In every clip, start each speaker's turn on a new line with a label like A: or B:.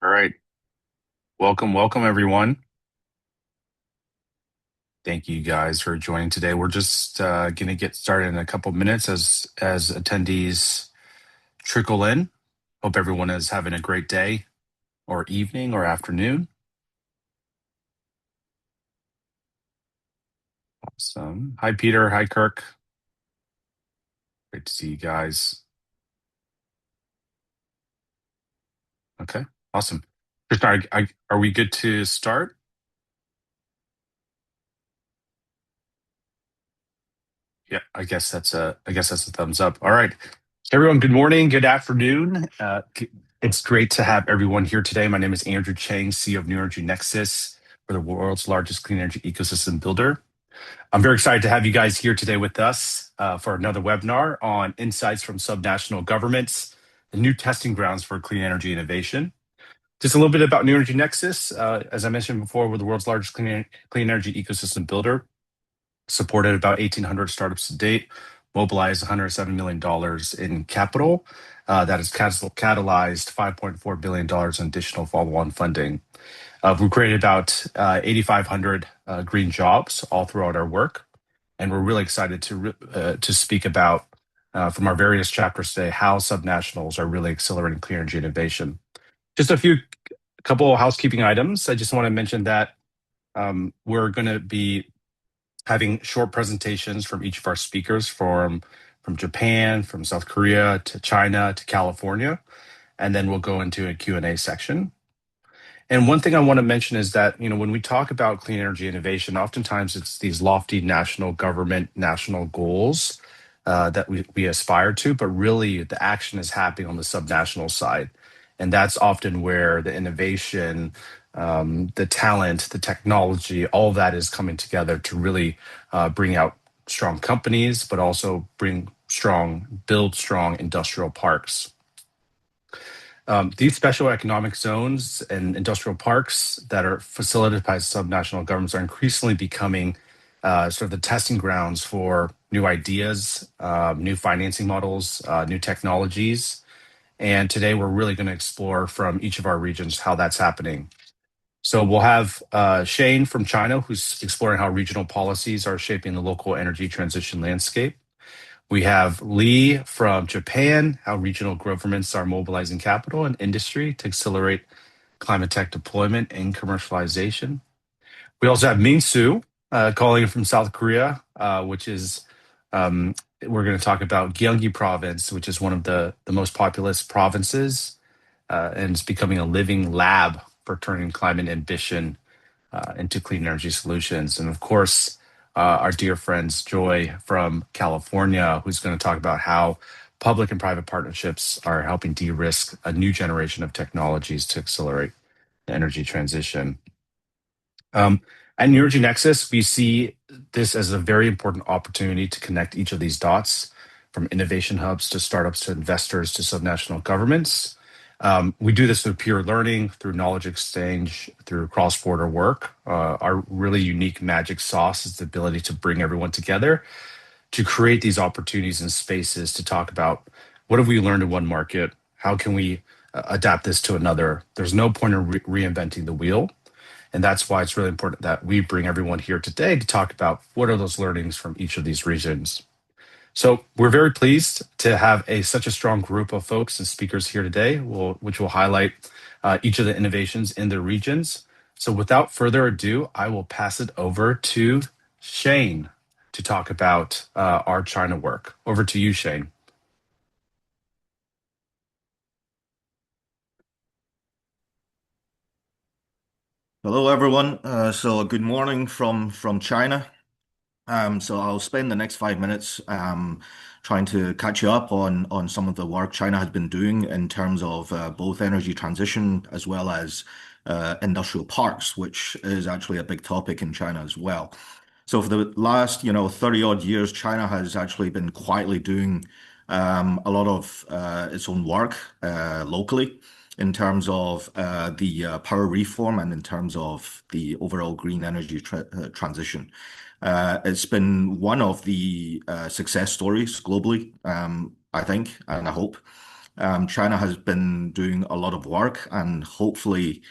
A: All right. Welcome everyone. Thank you guys for joining today. We're just going to get started in a couple minutes as attendees trickle in. Hope everyone is having a great day or evening or afternoon. Awesome. Hi, Peter. Hi, Kirk. Great to see you guys. Okay, awesome. Krishna, are we good to start? Yeah, I guess that's a thumbs up. All right. Everyone, good morning, good afternoon. It's great to have everyone here today. My name is Andrew Chang, CEO of Energy Nexus. We're the world's largest clean energy ecosystem builder. I'm very excited to have you guys here today with us for another webinar on insights from subnational governments, the new testing grounds for clean energy innovation. Just a little bit about New Energy Nexus. As I mentioned before, we're the world's largest clean energy ecosystem builder, supported about 1,800 startups to date, mobilized $107 million in capital. That has catalyzed $5.4 billion in additional follow-on funding. We've created about 8,500 green jobs all throughout our work, and we're really excited to speak about from our various chapters today how subnationals are really accelerating clean energy innovation. Just a couple of housekeeping items. I just want to mention that we're going to be having short presentations from each of our speakers from Japan, from South Korea to China to California, and then we'll go into a Q&A section. And one thing I want to mention is that, when we talk about clean energy innovation, oftentimes it's these lofty national government, national goals that we aspire to, but really the action is happening on the subnational side. And that's often where the innovation, the talent, the technology, all of that is coming together to really bring out strong companies, but also build strong industrial parks. These special economic zones and industrial parks that are facilitated by subnational governments are increasingly becoming sort of the testing grounds for new ideas, new financing models, new technologies. And today we're really going to explore from each of our regions how that's happening. So we'll have Shane from China, who's exploring how regional policies are shaping the local energy transition landscape. We have Lee from Japan, how regional governments are mobilizing capital and industry to accelerate climate tech deployment and commercialization. We also have Ming Su calling in from South Korea, which is, we're going to talk about Gyeonggi province, which is one of the most populous provinces, and it's becoming a living lab for turning climate ambition into clean energy solutions. And of course, our dear friends Joy from California, who's going to talk about how public and private partnerships are helping de-risk a new generation of technologies to accelerate the energy transition. At Energy Nexus, we see this as a very important opportunity to connect each of these dots, from innovation hubs to startups to investors to subnational governments. We do this through peer learning, through knowledge exchange, through cross-border work. Our really unique magic sauce is the ability to bring everyone together to create these opportunities and spaces to talk about what have we learned in one market, how can we adapt this to another. There's no point in reinventing the wheel. And that's why it's really important that we bring everyone here today to talk about what are those learnings from each of these regions. So we're very pleased to have such a strong group of folks and speakers here today, which will highlight each of the innovations in their regions. So without further ado, I will pass it over to Shane to talk about our China work. Over to you, Shane.
B: Hello, everyone. So good morning from China. So I'll spend the next 5 minutes trying to catch you up on some of the work China has been doing in terms of both energy transition as well as industrial parks, which is actually a big topic in China as well. So for the last 30 odd years, China has actually been quietly doing a lot of its own work locally in terms of the power reform and in terms of the overall green energy transition. It's been one of the success stories globally, I think, and I hope. China has been doing a lot of work, and hopefully,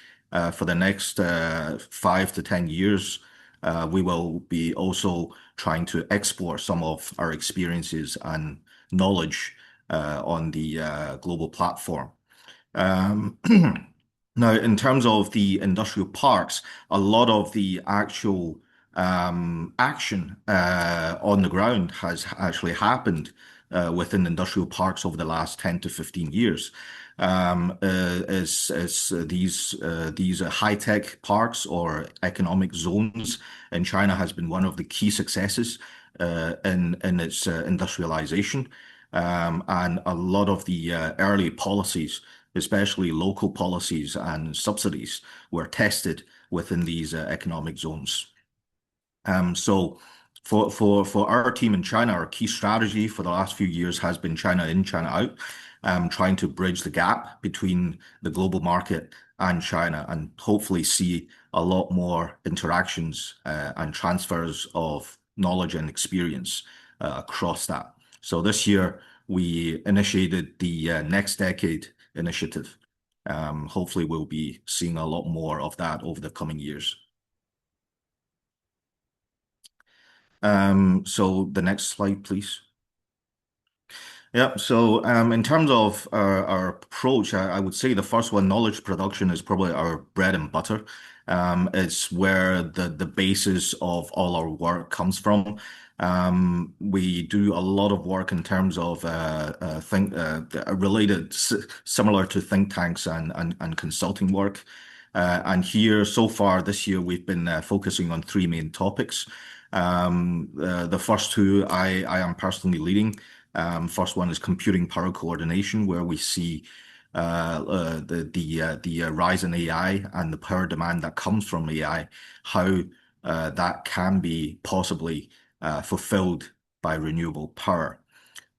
B: for the next 5 to 10 years, we will be also trying to export some of our experiences and knowledge on the global platform. Um, Now, in terms of the industrial parks, a lot of the actual action on the ground has actually happened within industrial parks over the last 10 to 15 years. As these high-tech parks or economic zones in China has been one of the key successes in its industrialization. And a lot of the early policies, especially local policies and subsidies, were tested within these economic zones. So for our team in China, our key strategy for the last few years has been China in, China out, trying to bridge the gap between the global market and China, and hopefully see a lot more interactions and transfers of knowledge and experience across that. So this year we initiated the Next Decade initiative. Hopefully we'll be seeing a lot more of that over the coming years. So the next slide, please. Yeah, so in terms of our approach, I would say the first one, knowledge production, is probably our bread and butter. It's where the basis of all our work comes from. We do a lot of work in terms of think related, similar to think tanks and consulting work. And here, so far this year, we've been focusing on three main topics. The first two I am personally leading. First one is computing power coordination, where we see the rise in AI and the power demand that comes from AI, how that can be possibly fulfilled by renewable power.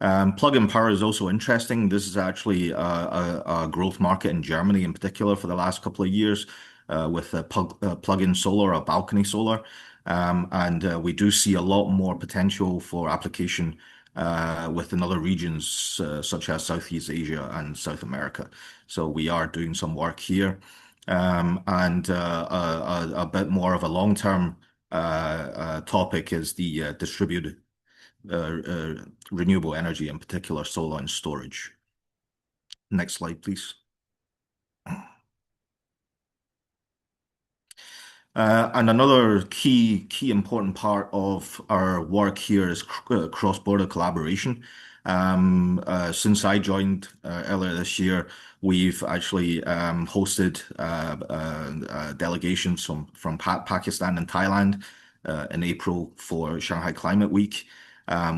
B: Plug-in power is also interesting. This is actually a growth market in Germany in particular for the last couple of years with plug-in solar or balcony solar. And we do see a lot more potential for application within other regions such as Southeast Asia and South America. So we are doing some work here. And a bit more of a long-term topic is the distributed renewable energy, in particular solar and storage. Next slide, please. And another key important part of our work here is cross-border collaboration. Since I joined earlier this year, we've actually hosted delegations from Pakistan and Thailand in April for Shanghai Climate Week.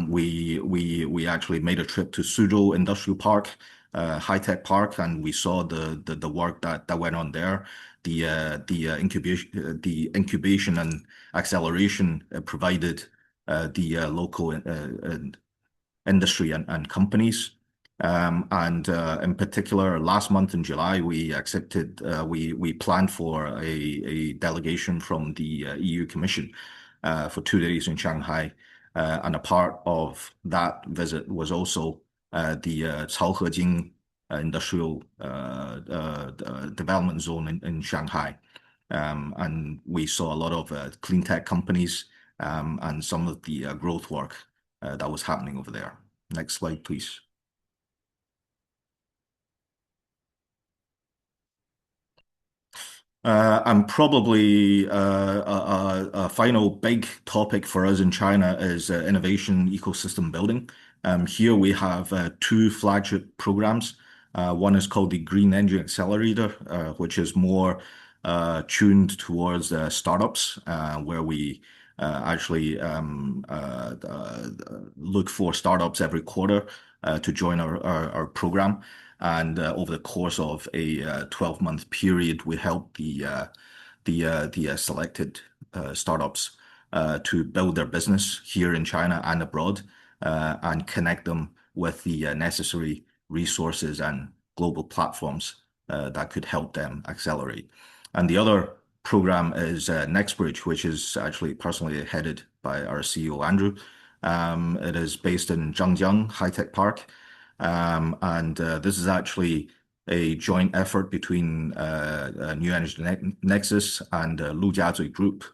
B: We actually made a trip to Suzhou Industrial Park, high-tech park, and we saw the work that went on there. The incubation and acceleration provided the local industry and companies. And in particular, last month in July, we planned for a delegation from the EU Commission for 2 days in Shanghai. And a part of that visit was also the Caohejing industrial development zone in Shanghai. And we saw a lot of clean tech companies and some of the growth work that was happening over there. Next slide, please. And probably a final big topic for us in China is innovation ecosystem building. Here we have two flagship programs. One is called the Green Engine Accelerator, which is more tuned towards startups, where we actually look for startups every quarter to join our program. And over the course of a 12-month period, we help the selected startups to build their business here in China and abroad, and connect them with the necessary resources and global platforms that could help them accelerate. And the other program is NextBridge, which is actually personally headed by our CEO, Andrew. It is based in Zhangjiang High Tech Park. And this is actually a joint effort between New Energy Nexus and Lu Jiazui Group,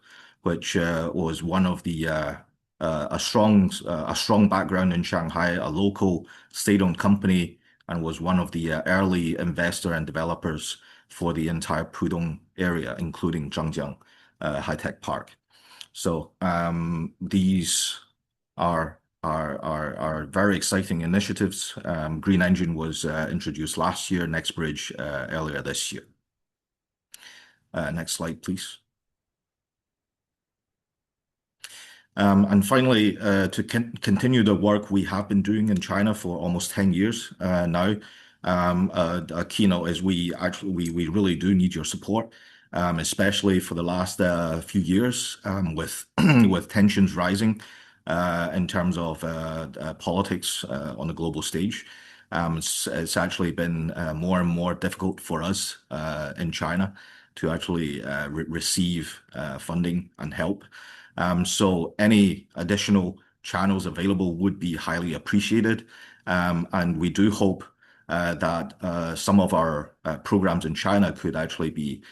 B: which was one of the a strong background in Shanghai, a local state-owned company, and was one of the early investor and developers for the entire Pudong area, including Zhangjiang High-Tech Park. So these are very exciting initiatives. Green Engine was introduced last year, NextBridge earlier this year. Next slide, please. And finally, to continue the work we have been doing in China for almost 10 years now, a keynote is we really do need your support, especially for the last few years with with tensions rising in terms of politics on the global stage. It's actually been more and more difficult for us in China to actually receive funding and help. So any additional channels available would be highly appreciated. And we do hope that some of our programs in China could actually be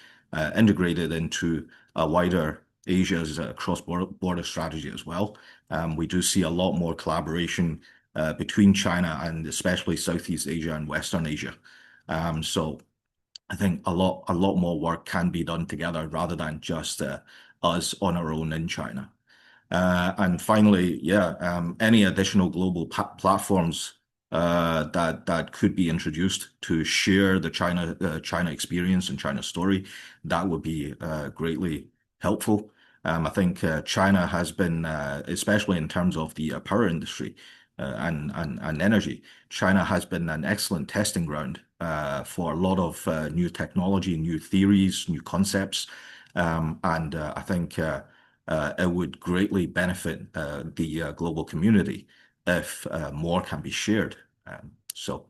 B: integrated into a wider Asia's cross-border strategy as well. We do see a lot more collaboration between China and especially Southeast Asia and Western Asia. So I think a lot more work can be done together rather than just us on our own in China. And finally, any additional global platforms that could be introduced to share the China experience and China story, that would be greatly helpful. I think China has been, especially in terms of the power industry and energy, China has been an excellent testing ground for a lot of new technology, new theories, new concepts. And I think it would greatly benefit the global community if more can be shared. So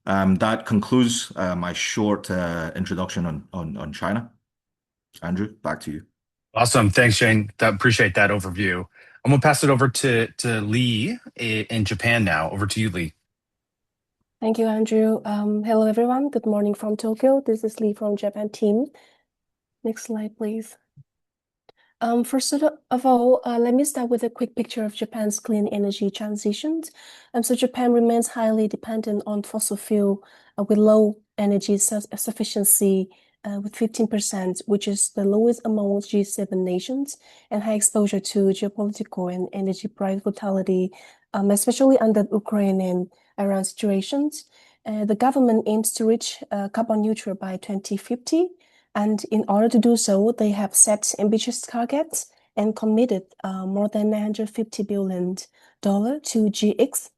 B: that concludes my short introduction on China. Andrew, back to you.
A: Awesome. Thanks, Shane. Appreciate that overview. I'm gonna pass it over to Lee in Japan now. Over to you, Lee.
C: Thank you, Andrew. Hello, everyone. Good morning from Tokyo. This is Lee from Japan team. Next slide, please. First of all, let me start with a quick picture of Japan's clean energy transitions. So Japan remains highly dependent on fossil fuel with low energy sufficiency with 15%, which is the lowest among G7 nations, and high exposure to geopolitical and energy price volatility, especially under Ukraine and Iran situations. The government aims to reach carbon neutral by 2050. And in order to do so, they have set ambitious targets and committed more than $950 billion to GX,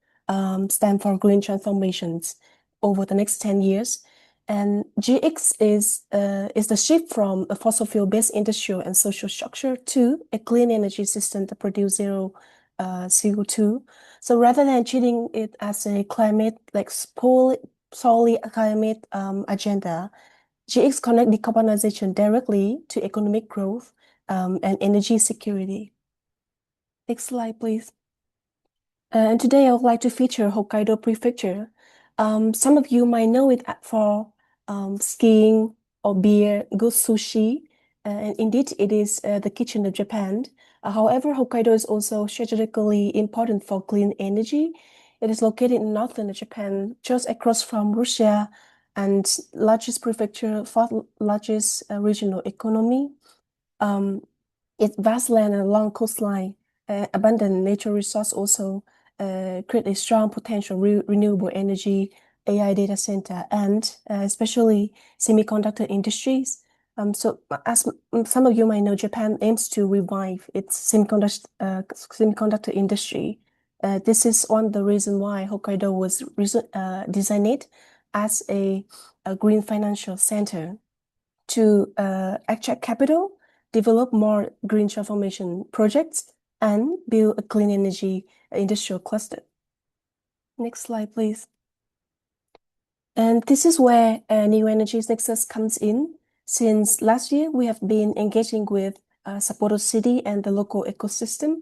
C: stand for Green Transformations, over the next 10 years. And GX is the shift from a fossil fuel-based industrial and social structure to a clean energy system that produces zero CO2. So rather than treating it as a climate, like solely climate agenda, GX connect decarbonization directly to economic growth and energy security. Next slide, please. And today I would like to feature Hokkaido Prefecture. Some of you might know it for skiing or beer, good sushi. And indeed, it is the kitchen of Japan. However, Hokkaido is also strategically important for clean energy. It is located in northern Japan, just across from Russia, and largest prefecture, fourth largest regional economy. Its vast land and long coastline, abundant natural resource also create a strong potential renewable energy, AI data center, and especially semiconductor industries. So as some of you might know, Japan aims to revive its semiconductor industry. This is one of the reasons why Hokkaido was designated as a green financial center to attract capital, develop more green transformation projects, and build a clean energy industrial cluster. Next slide, please. And this is where New Energy Nexus comes in. Since last year, we have been engaging with Sapporo City and the local ecosystem.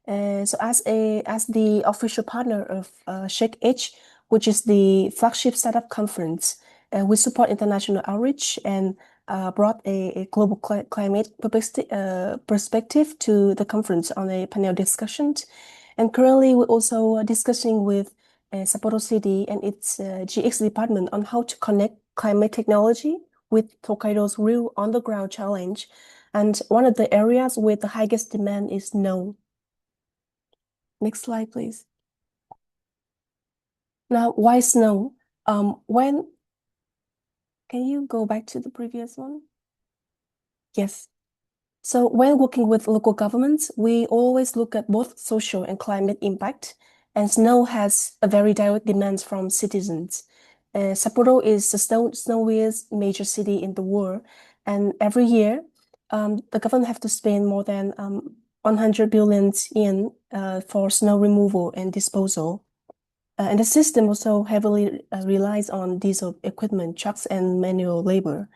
C: So as the official partner of Shake H, which is the flagship startup conference. We support international outreach and brought a global climate perspective to the conference on a panel discussion. And currently, we're also discussing with Sapporo City and its GX department on how to connect climate technology with Hokkaido's real on-the-ground challenge. And one of the areas with the highest demand is snow. Next slide, please. Now, why snow? Can you go back to the previous one? Yes. So when working with local governments, we always look at both social and climate impact, and snow has a very direct demands from citizens. Sapporo is the snowiest major city in the world, and every year, the government have to spend more than 100 billion yen for snow removal and disposal. And the system also heavily relies on diesel equipment, trucks, and manual labor.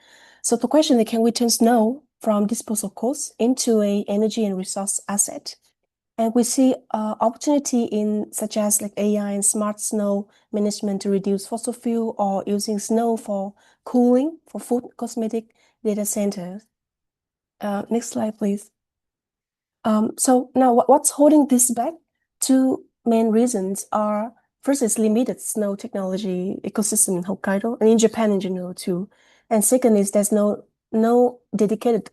C: So the question is, can we turn snow from disposal costs into a energy and resource asset? And we see opportunity in such as like AI and smart snow management to reduce fossil fuel or using snow for cooling for food, cosmetic, data centers. Next slide, please. So now what's holding this back? Two main reasons are first is limited snow technology ecosystem in Hokkaido and in Japan in general too. And second is there's no dedicated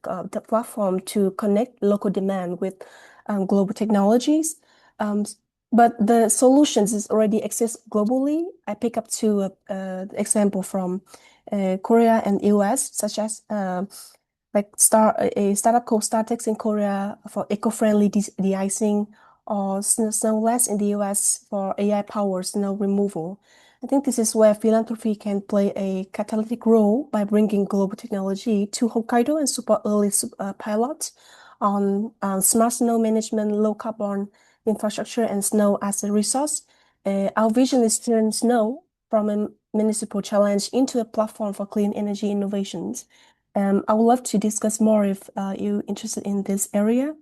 C: platform to connect local demand with global technologies. But the solutions is already exist globally. I pick up two example from Korea and US, such as like a startup called Startex in Korea for eco-friendly de-icing, or Snowless in the US for AI-powered snow removal. I think this is where philanthropy can play a catalytic role by bringing global technology to Hokkaido and support early pilots on smart snow management, low carbon infrastructure, and snow as a resource. Our vision is to turn snow from a municipal challenge into a platform for clean energy innovations. I would love to discuss more if you're interested in this area.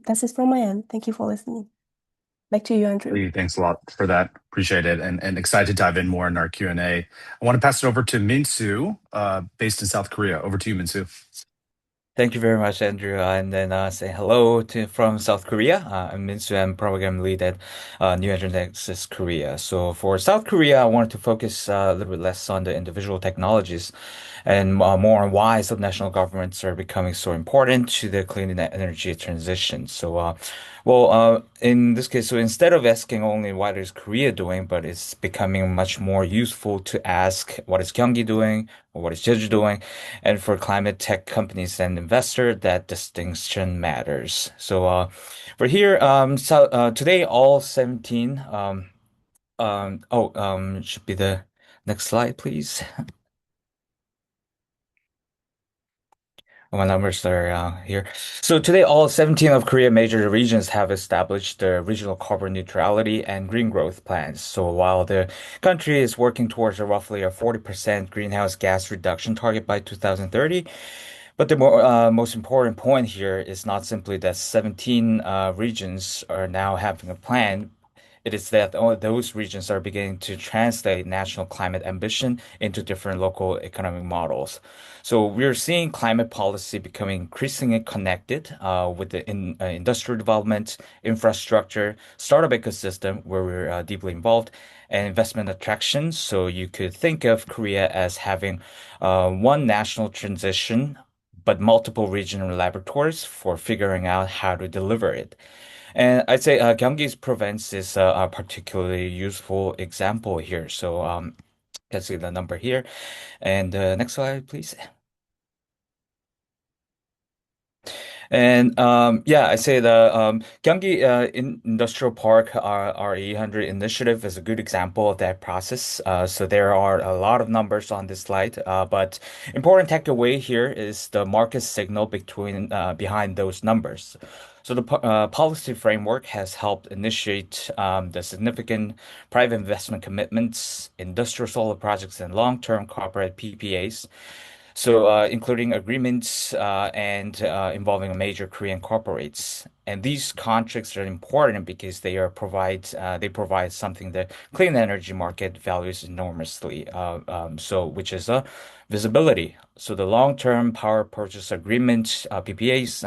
C: That's it from my end. Thank you for listening. Back to you, Andrew.
A: Lee, thanks a lot for that. Appreciate it, and excited to dive in more in our Q&A. I want to pass it over to Minsu, based in South Korea. Over to you, Minsu.
D: Thank you very much, Andrew. And then say hello from South Korea. I'm Minsu. I'm program lead at New Energy Nexus Korea. So for South Korea, I wanted to focus a little bit less on the individual technologies and more on why subnational governments are becoming so important to the clean energy transition. So, in this case, so instead of asking only what is Korea doing, but it's becoming much more useful to ask what is Gyeonggi doing or what is Jeju doing. And for climate tech companies and investors, that distinction matters. So, for here, today, all 17, should be the next slide, please. My numbers are here. So today, all 17 of Korea's major regions have established the regional carbon neutrality and green growth plans. So while the country is working towards roughly a 40% greenhouse gas reduction target by 2030, but the most important point here is not simply that 17 regions are now having a plan. It is that all those regions are beginning to translate national climate ambition into different local economic models. So we're seeing climate policy becoming increasingly connected with the industrial development, infrastructure, startup ecosystem where we're deeply involved, and investment attractions. So you could think of Korea as having one national transition, but multiple regional laboratories for figuring out how to deliver it. And I'd say Gyeonggi's province is a particularly useful example here. So you can see the number here. And next slide, please. And I say the Gyeonggi Industrial Park, our 800 initiative, is a good example of that process. So there are a lot of numbers on this slide, but important takeaway here is the market signal behind those numbers. So the policy framework has helped initiate the significant private investment commitments, industrial solar projects, and long-term corporate PPAs. So, including agreements and involving major Korean corporates. And these contracts are important because they provide something the clean energy market values enormously. Which is visibility. So the long-term power purchase agreement (PPAs)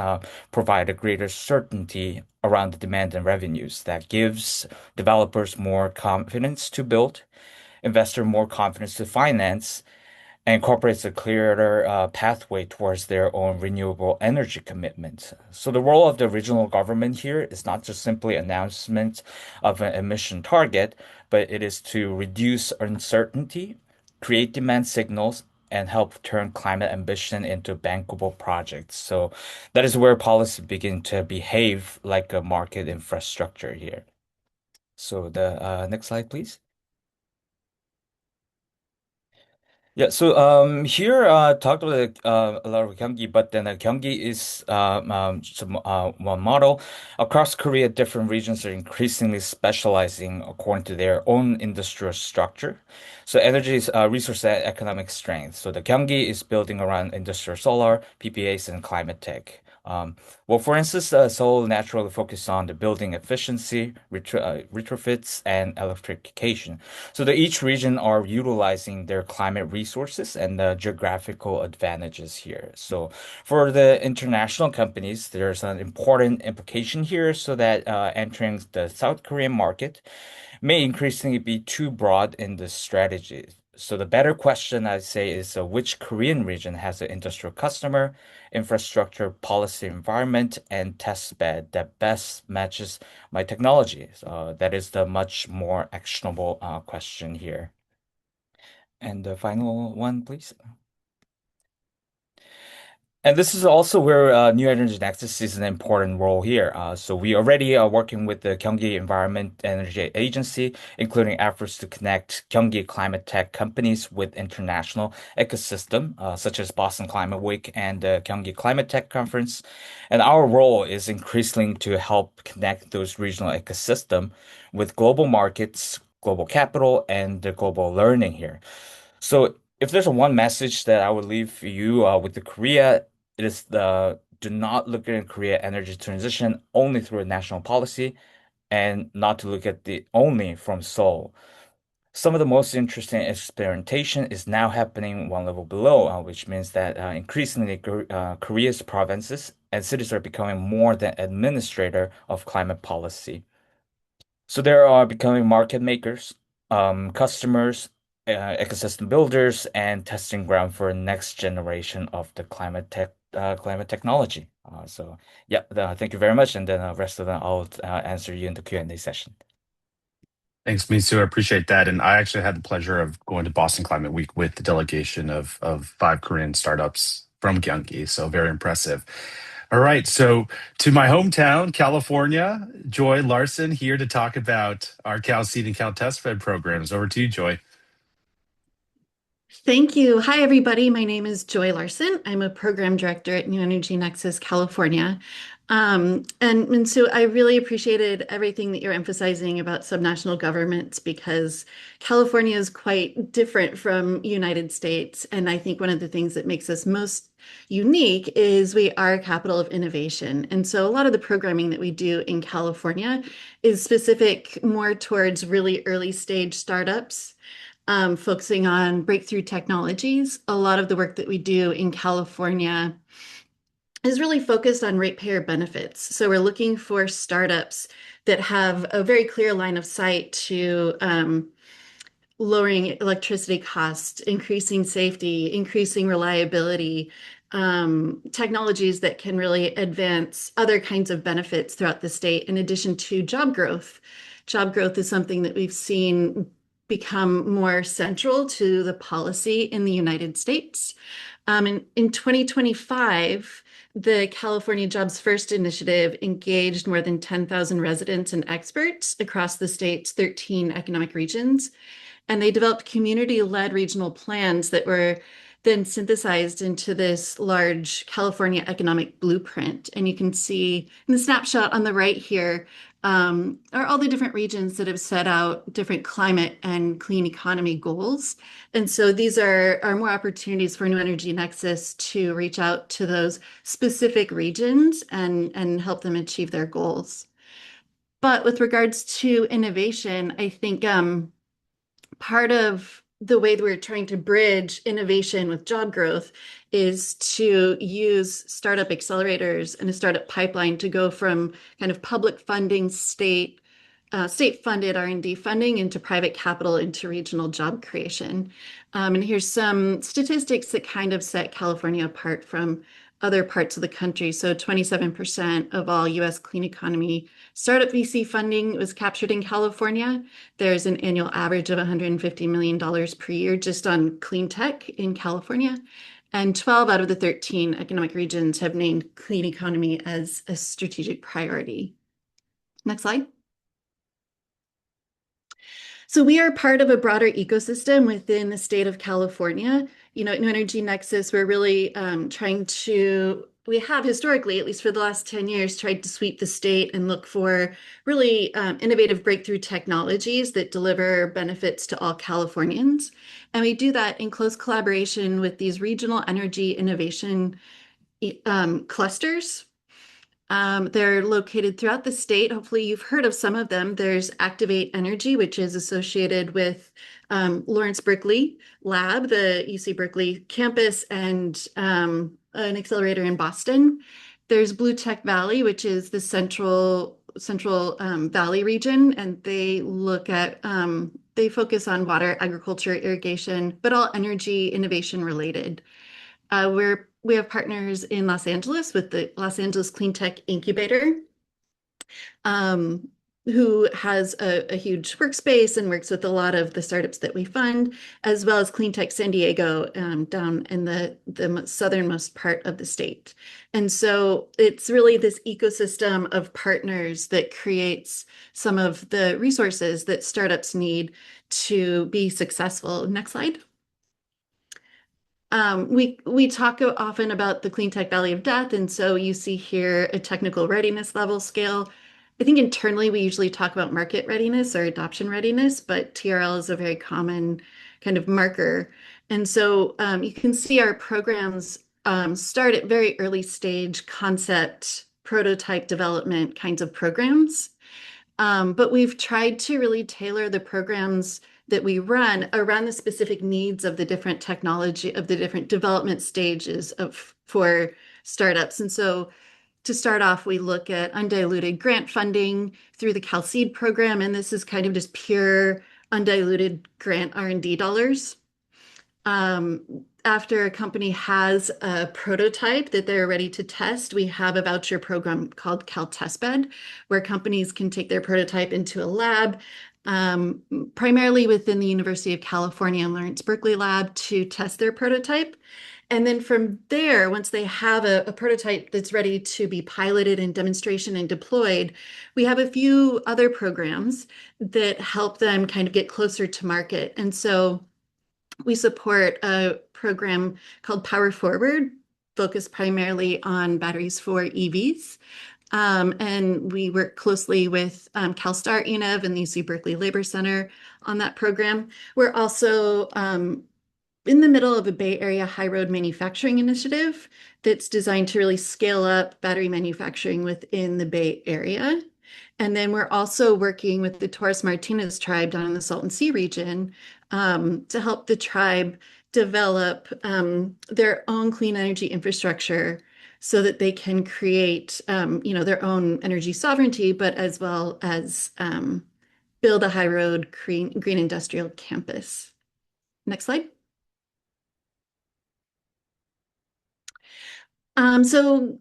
D: provide a greater certainty around the demand and revenues that gives developers more confidence to build, investor more confidence to finance, and incorporates a clearer pathway towards their own renewable energy commitment. So the role of the regional government here is not just simply announcement of an emission target, but it is to reduce uncertainty, create demand signals, and help turn climate ambition into bankable projects. So that is where policy begin to behave like a market infrastructure here. So the next slide, please. Yeah, so here talked about a lot of Gyeonggi, but then Gyeonggi is one model. Across Korea, different regions are increasingly specializing according to their own industrial structure. So energy is resource and economic strength. So the Gyeonggi is building around industrial solar, PPAs, and climate tech. Well, for instance, Seoul naturally focused on the building efficiency, retrofits, and electrification. So that each region are utilizing their climate resources and the geographical advantages here. So for the international companies, there's an important implication here so that entering the South Korean market may increasingly be too broad in the strategy. So the better question I'd say is which Korean region has an industrial customer, infrastructure, policy environment, and test bed that best matches my technology? That is the much more actionable question here. And the final one, please. And this is also where New Energy Nexus is an important role here. So we already are working with the Gyeonggi Environment Energy Agency, including efforts to connect Gyeonggi climate tech companies with international ecosystem, such as Boston Climate Week and the Gyeonggi Climate Tech Conference. And our role is increasingly to help connect those regional ecosystem with global markets, global capital, and the global learning here. So if there's a one message that I would leave for you with the Korea, it is the do not look at Korea energy transition only through a national policy and not to look at the only from Seoul. Some of the most interesting experimentation is now happening one level below, which means that increasingly Korea's provinces and cities are becoming more than administrator of climate policy. So there are becoming market makers, customers, ecosystem builders, and testing ground for next generation of the climate technology. Yeah, thank you very much, and then the rest of them I'll answer you in the Q&A session.
A: Thanks, Misu. I appreciate that. And I actually had the pleasure of going to Boston Climate Week with the delegation of 5 Korean startups from Gyeonggi. So very impressive. All right. So to my hometown, California, Joy Larson here to talk about our Cal Seed and Cal Test Bed programs. Over to you, Joy.
E: Thank you. Hi, everybody. My name is Joy Larson. I'm a program director at New Energy Nexus, California. And so I really appreciated everything that you're emphasizing about subnational governments because California is quite different from United States. And I think one of the things that makes us most unique is we are a capital of innovation. And so a lot of the programming that we do in California is specific more towards really early stage startups, focusing on breakthrough technologies. A lot of the work that we do in California is really focused on ratepayer benefits. So we're looking for startups that have a very clear line of sight to lowering electricity costs, increasing safety, increasing reliability, technologies that can really advance other kinds of benefits throughout the state, in addition to job growth. Job growth is something that we've seen become more central to the policy in the United States. In 2025, the California Jobs First initiative engaged more than 10,000 residents and experts across the state's 13 economic regions. And they developed community-led regional plans that were then synthesized into this large California economic blueprint. And you can see in the snapshot on the right here are all the different regions that have set out different climate and clean economy goals. And so these are more opportunities for New Energy Nexus to reach out to those specific regions and help them achieve their goals. But with regards to innovation, I think part of the way that we're trying to bridge innovation with job growth is to use startup accelerators and a startup pipeline to go from kind of public funding, state-funded R&D funding into private capital into regional job creation. And here's some statistics that kind of set California apart from other parts of the country. So 27% of all US clean economy startup VC funding was captured in California. There's an annual average of $150 million per year just on clean tech in California. And 12 out of the 13 economic regions have named clean economy as a strategic priority. Next slide. So we are part of a broader ecosystem within the state of California. At New Energy Nexus, we're really we have historically, at least for the last 10 years, tried to sweep the state and look for really innovative breakthrough technologies that deliver benefits to all Californians. And we do that in close collaboration with these regional energy innovation clusters. They're located throughout the state. Hopefully you've heard of some of them. There's Activate Energy, which is associated with Lawrence Berkeley Lab, the UC Berkeley campus, and an accelerator in Boston. There's Blue Tech Valley, which is the Central Valley region, and they focus on water, agriculture, irrigation, but all energy innovation related. We have partners in Los Angeles with the Los Angeles Clean Tech Incubator, who has a huge workspace and works with a lot of the startups that we fund, as well as Clean Tech San Diego down in the southernmost part of the state. And so it's really this ecosystem of partners that creates some of the resources that startups need to be successful. Next slide. We talk often about the Clean Tech Valley of Death, and so you see here a technical readiness level scale. I think internally we usually talk about market readiness or adoption readiness, but TRL is a very common kind of marker. And so you can see our programs start at very early stage concept, prototype development kinds of programs. But we've tried to really tailor the programs that we run around the specific needs of the different technology, of the different development stages for startups. And so to start off, we look at undiluted grant funding through the CalSeed program, and this is kind of just pure undiluted grant R&D dollars. After a company has a prototype that they're ready to test, we have a voucher program called CalTestBed, where companies can take their prototype into a lab, primarily within the University of California and Lawrence Berkeley lab to test their prototype. And then from there, once they have a prototype that's ready to be piloted in demonstration and deployed, we have a few other programs that help them kind of get closer to market. And so we support a program called Power Forward, focused primarily on batteries for EVs. And we work closely with CalSTAR, ENEV, and the UC Berkeley Labor Center on that program. We're also in the middle of a Bay Area high road manufacturing initiative that's designed to really scale up battery manufacturing within the Bay Area. And then we're also working with the Torres Martinez tribe down in the Salton Sea region to help the tribe develop their own clean energy infrastructure so that they can create their own energy sovereignty, but as well as build a high road green industrial campus. Next slide. So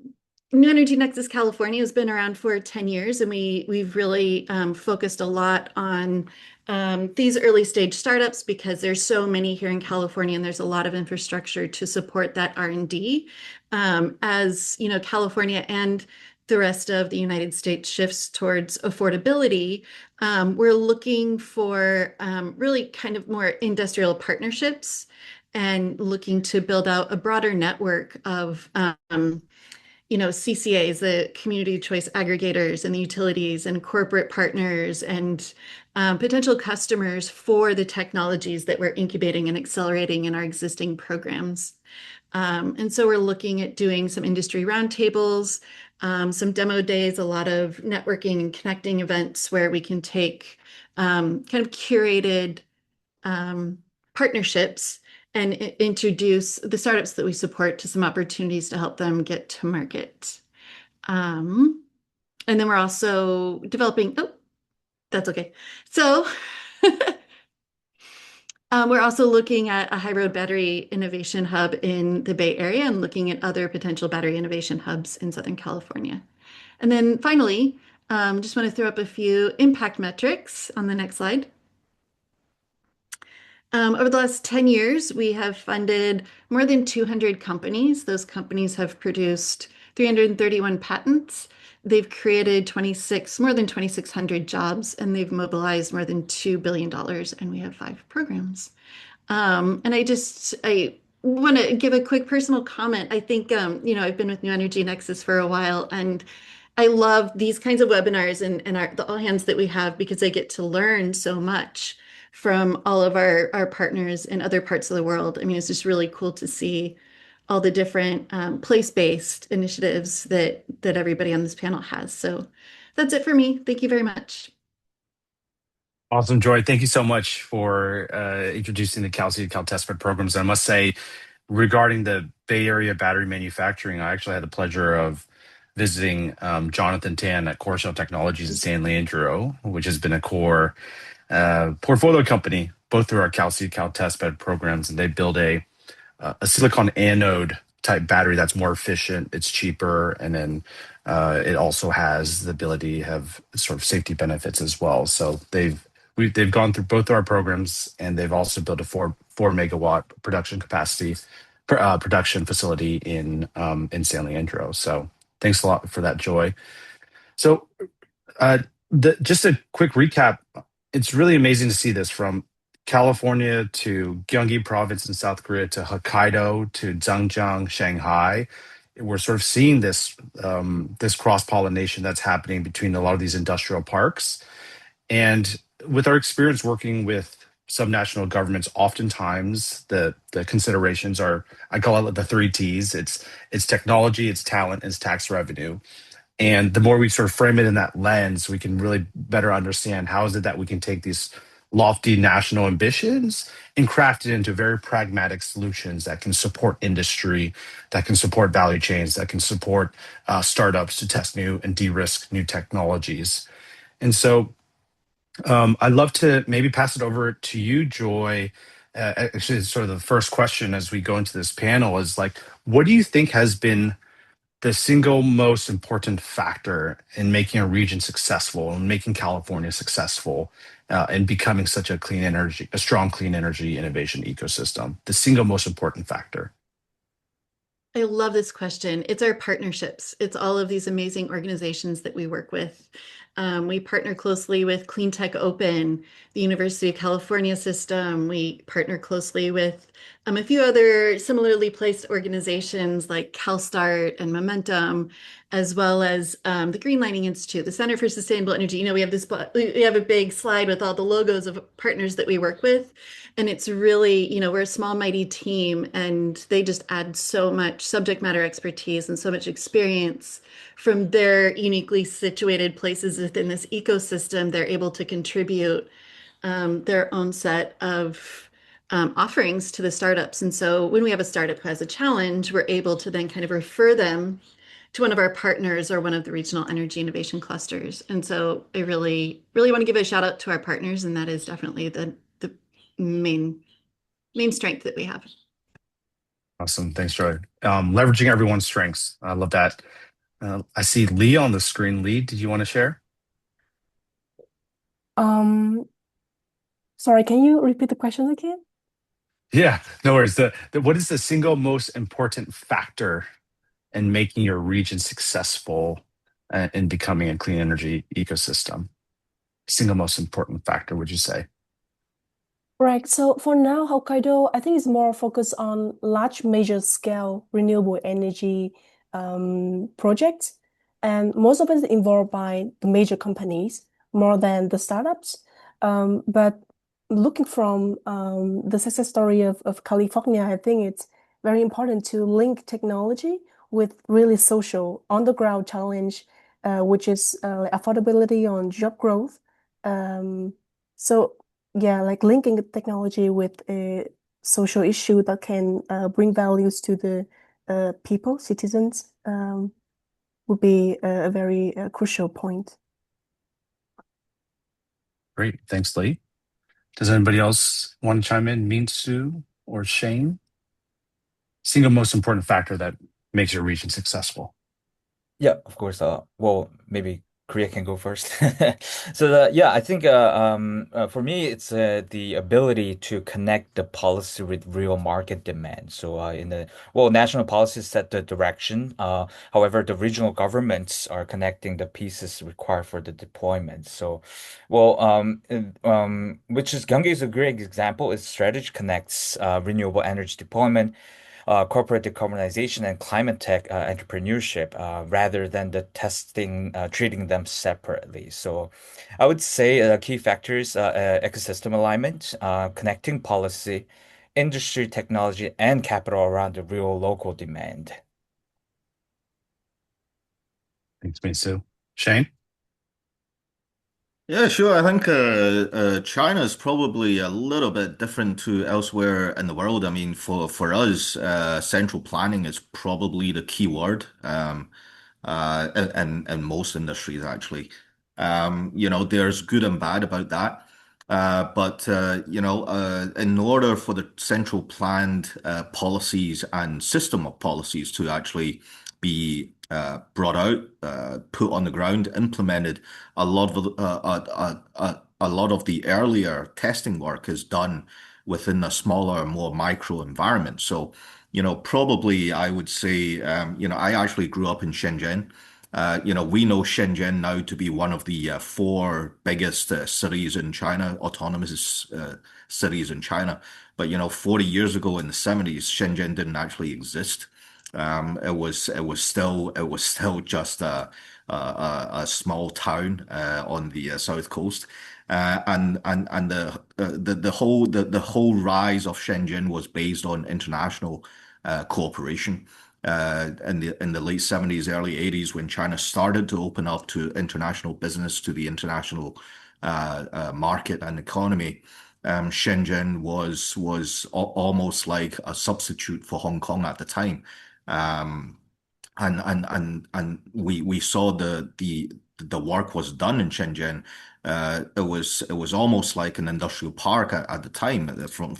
E: New Energy Nexus California has been around for 10 years, and we've really focused a lot on these early stage startups because there's so many here in California, and there's a lot of infrastructure to support that R&D. As you know, California and the rest of the United States shifts towards affordability, we're looking for really kind of more industrial partnerships and looking to build out a broader network of CCAs, the community choice aggregators, and the utilities and corporate partners and potential customers for the technologies that we're incubating and accelerating in our existing programs. And so we're looking at doing some industry roundtables, some demo days, a lot of networking and connecting events where we can take kind of curated partnerships and introduce the startups that we support to some opportunities to help them get to market. And then we're also developing, oh, that's okay. So we're also looking at a high road battery innovation hub in the Bay Area and looking at other potential battery innovation hubs in Southern California. And then finally, just want to throw up a few impact metrics on the next slide. Over the last 10 years, we have funded more than 200 companies. Those companies have produced 331 patents. They've created more than 2,600 jobs, and they've mobilized more than $2 billion, and we have 5 programs. And I want to give a quick personal comment. I think, I've been with New Energy Nexus for a while, and I love these kinds of webinars and the all hands that we have because I get to learn so much from all of our partners in other parts of the world. I mean, it's just really cool to see all the different place-based initiatives that everybody on this panel has. So that's it for me. Thank you very much.
A: Awesome, Joy. Thank you so much for introducing the CalSeed CalTestFed programs. I must say, regarding the Bay Area battery manufacturing, I actually had the pleasure of visiting Jonathan Tan at Core Shell Technologies in San Leandro, which has been a core portfolio company, both through our CalSeed CalTestFed programs, and they build a silicon anode type battery that's more efficient, it's cheaper, and then it also has the ability to have sort of safety benefits as well. So they've gone through both our programs, and they've also built a 4 megawatt production capacity production facility in San Leandro. So thanks a lot for that, Joy. So just a quick recap. It's really amazing to see this from California to Gyeonggi Province in South Korea to Hokkaido to Zhangjiang, Shanghai. We're sort of seeing this cross-pollination that's happening between a lot of these industrial parks. And with our experience working with subnational governments, oftentimes the considerations are, I call it the 3 T's. It's technology, it's talent, and it's tax revenue. And the more we sort of frame it in that lens, we can really better understand how is it that we can take these lofty national ambitions and craft it into very pragmatic solutions that can support industry, that can support value chains, that can support startups to test new and de-risk new technologies. And so I'd love to maybe pass it over to you, Joy. Actually, sort of the first question as we go into this panel is like, what do you think has been the single most important factor in making a region successful and making California successful and becoming such a strong clean energy innovation ecosystem? The single most important factor.
E: I love this question. It's our partnerships. It's all of these amazing organizations that we work with. We partner closely with Clean Tech Open, the University of California system. We partner closely with a few other similarly placed organizations like CalSTART and Momentum, as well as the Green Lining Institute, the Center for Sustainable Energy. We have a big slide with all the logos of partners that we work with. And it's really, we're a small, mighty team, and they just add so much subject matter expertise and so much experience from their uniquely situated places within this ecosystem. They're able to contribute their own set of offerings to the startups. And so when we have a startup who has a challenge, we're able to then kind of refer them to one of our partners or one of the regional energy innovation clusters. And so I really, really want to give a shout out to our partners, and that is definitely the main strength that we have.
A: Awesome. Thanks, Joy. Leveraging everyone's strengths. I love that. I see Lee on the screen. Lee, did you want to share?
C: Sorry, can you repeat the question again?
A: Yeah, no worries. What is the single most important factor in making your region successful in becoming a clean energy ecosystem? Single most important factor, would you say?
C: Right. So for now, Hokkaido, I think is more focused on large major scale renewable energy projects. And most of it is involved by the major companies more than the startups. But looking from the success story of California, I think it's very important to link technology with really social on the ground challenge, which is affordability on job growth. Um, so yeah, like linking the technology with a social issue that can bring values to the people, citizens, would be a very crucial point.
A: Great. Thanks, Lee. Does anybody else want to chime in? Minsu or Shane? Single most important factor that makes your region successful.
D: Yeah, of course. Well, maybe Korea can go first. So yeah, I think for me, it's the ability to connect the policy with real market demand. So national policies set the direction. However, the regional governments are connecting the pieces required for the deployment. So, which is Gyeonggi is a great example. Its strategy connects renewable energy deployment, corporate decarbonization and climate tech entrepreneurship rather than the testing, treating them separately. So I would say key factors, ecosystem alignment, connecting policy, industry, technology, and capital around the real local demand.
A: Thanks, Minsu. Shane?
B: Yeah, sure. I think China is probably a little bit different to elsewhere in the world. I mean, for us, central planning is probably the key word in most industries, actually. There's good and bad about that. But in order for the central planned policies and system of policies to actually be brought out, put on the ground, implemented, a lot of the earlier testing work is done within a smaller, more micro environment. So, probably I would say, I actually grew up in Shenzhen. We know Shenzhen now to be one of the four biggest cities in China, autonomous cities in China. But 40 years ago in the 70s, Shenzhen didn't actually exist. It was still just a small town on the south coast, and the whole rise of Shenzhen was based on international cooperation. In the late 70s, early 80s, when China started to open up to international business, to the international market and economy, Shenzhen was almost like a substitute for Hong Kong at the time. Um, and we saw the work was done in Shenzhen. It was almost like an industrial park at the time from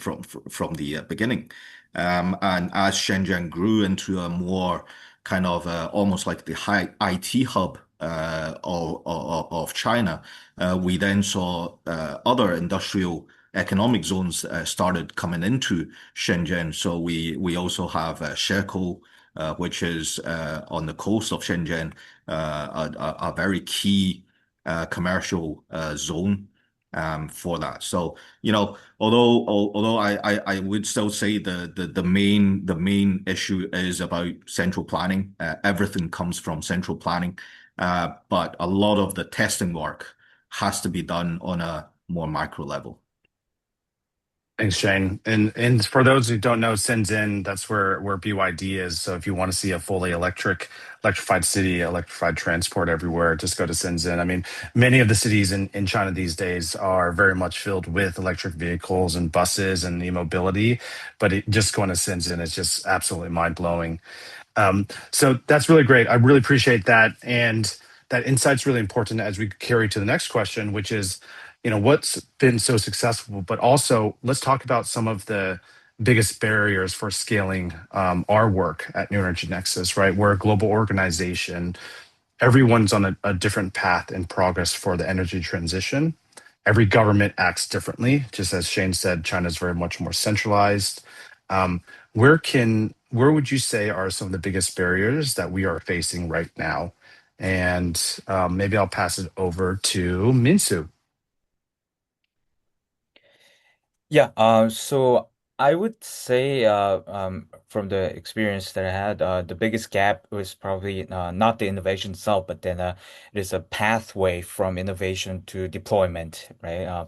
B: the beginning. And as Shenzhen grew into a more kind of almost like the high IT hub of China, we then saw other industrial economic zones started coming into Shenzhen. So we also have Shekou, which is on the coast of Shenzhen, a very key commercial zone for that. So, although I would still say the main issue is about central planning. Everything comes from central planning, but a lot of the testing work has to be done on a more micro level.
A: Thanks, Shane. And for those who don't know, Shenzhen, that's where BYD is. So if you want to see a fully electrified city, electrified transport everywhere, just go to Shenzhen. I mean, many of the cities in China these days are very much filled with electric vehicles and buses and e-mobility, but just going to Shenzhen is just absolutely mind-blowing. So that's really great. I really appreciate that. And that insight's really important as we carry to the next question, which is, what's been so successful, but also let's talk about some of the biggest barriers for scaling our work at New Energy Nexus, right? We're a global organization. Everyone's on a different path and progress for the energy transition. Every government acts differently. Just as Shane said, China's very much more centralized. Um, where would you say are some of the biggest barriers that we are facing right now? And maybe I'll pass it over to Minsu.
D: Yeah, so I would say from the experience that I had, the biggest gap was probably not the innovation itself, but then it is a pathway from innovation to deployment, right?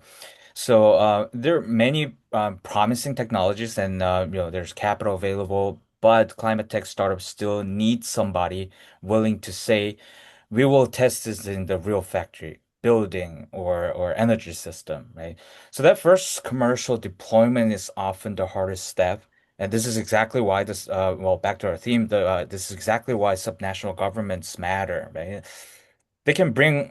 D: There are many promising technologies, and there's capital available, but climate tech startups still need somebody willing to say, we will test this in the real factory, building, or energy system, right? So that first commercial deployment is often the hardest step. And this is exactly why well, back to our theme, this is exactly why subnational governments matter, right? They can bring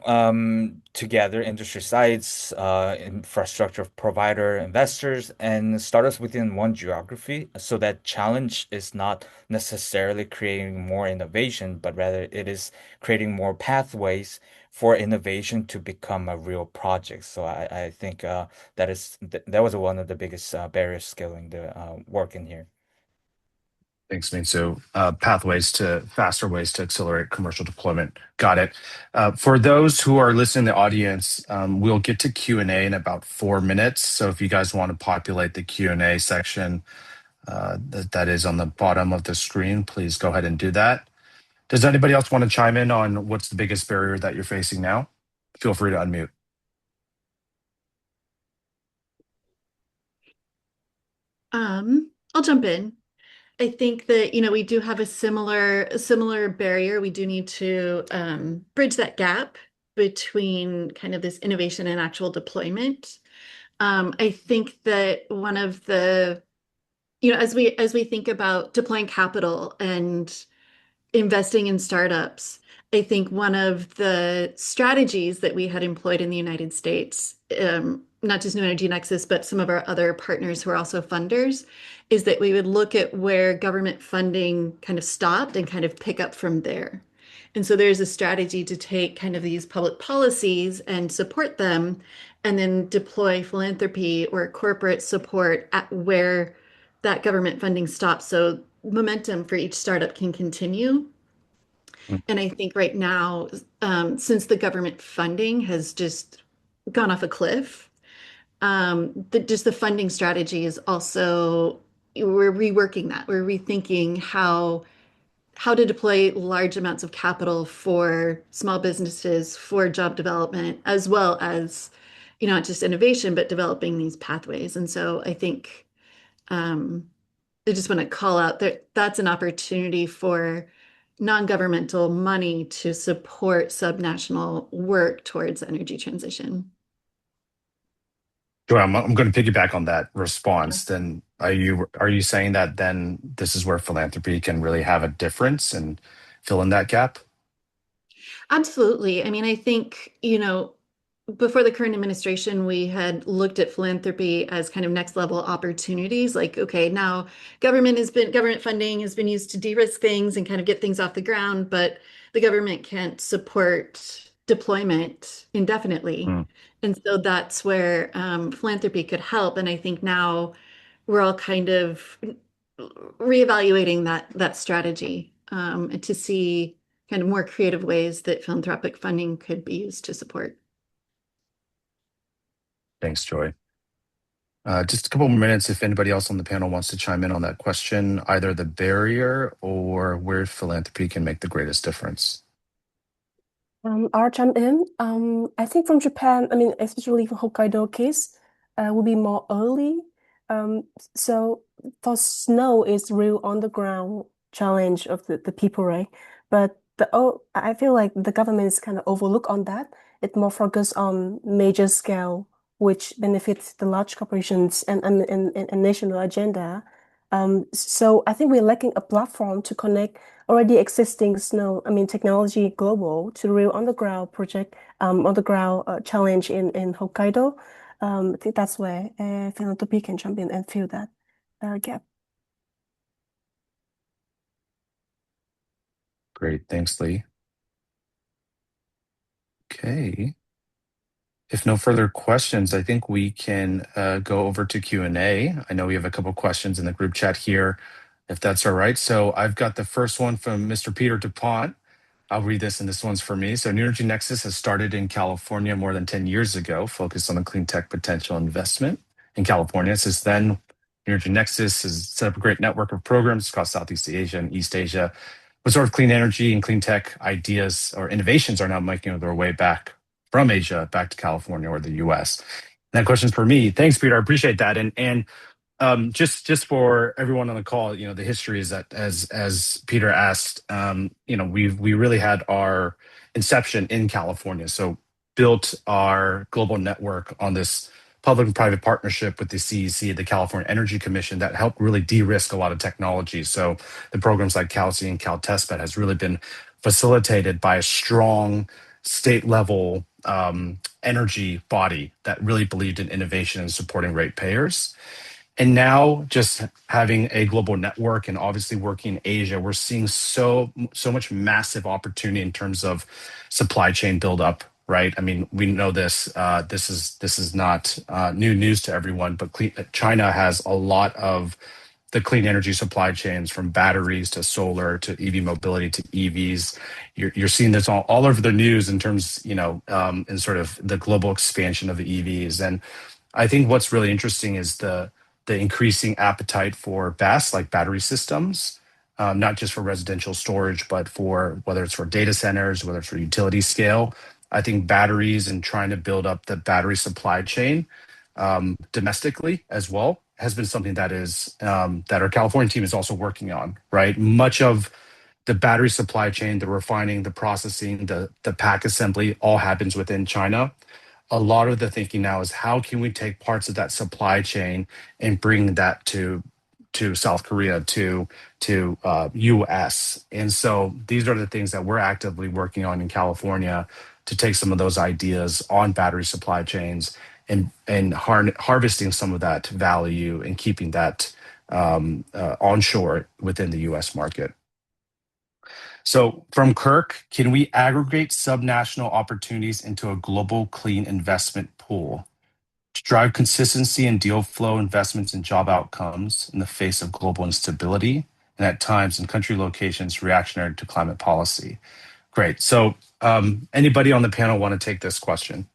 D: together industry sites, infrastructure provider, investors, and startups within one geography. So that challenge is not necessarily creating more innovation, but rather it is creating more pathways for innovation to become a real project. So I think that was one of the biggest barriers scaling the work in here.
A: Thanks, Min. So pathways to faster ways to accelerate commercial deployment. Got it. For those who are listening in the audience, we'll get to Q&A in about 4 minutes. So if you guys want to populate the Q&A section that is on the bottom of the screen, please go ahead and do that. Does anybody else want to chime in on what's the biggest barrier that you're facing now? Feel free to unmute.
E: I'll jump in. I think that, we do have a similar barrier. We do need to bridge that gap between kind of this innovation and actual deployment. I think that one of the, as we think about deploying capital and investing in startups, I think one of the strategies that we had employed in the United States, not just New Energy Nexus, but some of our other partners who are also funders, is that we would look at where government funding kind of stopped and kind of pick up from there. And so there's a strategy to take kind of these public policies and support them, and then deploy philanthropy or corporate support at where that government funding stops. So momentum for each startup can continue.
A: Mm.
E: And I think right now, since the government funding has just gone off a cliff, just the funding strategy is also, we're reworking that. We're rethinking how to deploy large amounts of capital for small businesses, for job development, as well as, not just innovation, but developing these pathways. And so I think I just want to call out that that's an opportunity for non-governmental money to support subnational work towards energy transition.
A: Joy, I'm going to piggyback on that
E: Yeah.
A: response. Then are you saying that then this is where philanthropy can really have a difference and fill in that gap?
E: Absolutely. I mean, I think, before the current administration, we had looked at philanthropy as kind of next level opportunities. Like, okay, now government funding has been used to de-risk things and kind of get things off the ground, but the government can't support deployment indefinitely.
A: Mm.
E: And so that's where philanthropy could help. And I think now we're all kind of reevaluating that strategy, and to see kind of more creative ways that philanthropic funding could be used to support.
A: Thanks, Joy. Just a couple more minutes if anybody else on the panel wants to chime in on that question, either the barrier or where philanthropy can make the greatest difference.
C: I'll jump in. I think from Japan, I mean, especially for Hokkaido case, will be more early. So for snow is real on the ground challenge of the people, right? But I feel like the government is kind of overlook on that. It more focus on major scale, which benefits the large corporations and national agenda. So I think we're lacking a platform to connect already existing technology global to real on-the-ground project, on-the-ground challenge in Hokkaido. I think that's where philanthropy can jump in and fill that gap.
A: Great. Thanks, Lee. Okay. If no further questions, I think we can go over to Q&A. I know we have a couple questions in the group chat here, if that's all right. So I've got the first one from Mr. Peter DuPont. I'll read this, and this one's for me. So New Energy Nexus has started in California more than 10 years ago, focused on the clean tech potential investment in California. Since then, Energy Nexus has set up a great network of programs across Southeast Asia and East Asia. But sort of clean energy and clean tech ideas or innovations are now making their way back from Asia back to California or the US. And that question's for me. Thanks, Peter. I appreciate that. And just for everyone on the call, the history is that as Peter asked, we really had our inception in California. So built our global network on this public and private partnership with the CEC, the California Energy Commission, that helped really de-risk a lot of technology. So the programs like CalC and CalTestBed has really been facilitated by a strong state level energy body that really believed in innovation and supporting ratepayers. And now, just having a global network and obviously working in Asia, we're seeing so much massive opportunity in terms of supply chain buildup. Right? I mean, we know this. This is not new news to everyone, but China has a lot of the clean energy supply chains, from batteries to solar to EV mobility to EVs. You're seeing this all over the news in terms, in sort of the global expansion of the EVs. And I think what's really interesting is the increasing appetite for BESS, like battery systems, not just for residential storage, but for whether it's for data centers, whether it's for utility scale. I think batteries and trying to build up the battery supply chain domestically as well has been something that is that our California team is also working on. Right, much of the battery supply chain, the refining, the processing, the pack assembly, all happens within China. A lot of the thinking now is how can we take parts of that supply chain and bring that to South Korea, to US. And so these are the things that we're actively working on in California to take some of those ideas on battery supply chains and harvesting some of that value and keeping that onshore within the US market. So from Kirk, can we aggregate subnational opportunities into a global clean investment pool to drive consistency in deal flow, investments, and job outcomes in the face of global instability and at times in country locations reactionary to climate policy? Great. So anybody on the panel want to take this question?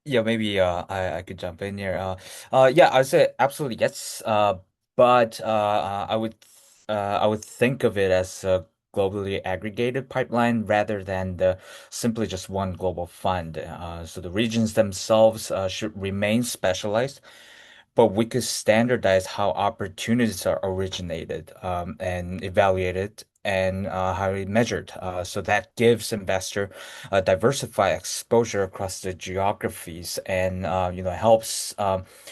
D: Yeah, maybe I could jump in here. Yeah, I would say absolutely yes. But I would think of it as a globally aggregated pipeline rather than the simply just one global fund. So the regions themselves should remain specialized, but we could standardize how opportunities are originated and evaluated and how it measured. So that gives investor diversified exposure across the geographies and helps